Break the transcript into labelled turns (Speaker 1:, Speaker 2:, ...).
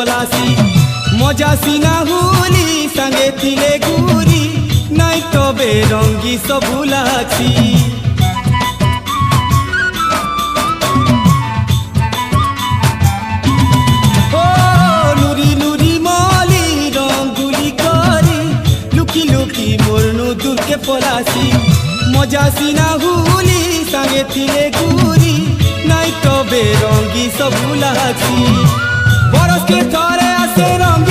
Speaker 1: পলাসি মজা সিনা হুলি সাঙ্গে থিলে ঘুরি নাই তবে রঙ্গি সবু লাগছি ও নুরি নুরি মলি রঙ্গুলি করি লুকি লুকি মোরনু দূরকে পলাসি মজা সিনা হুলি সাঙ্গে থিলে ঘুরি নাই তবে রঙ্গি সবু লাগছি বরসকে থরে আসে রঙ্গি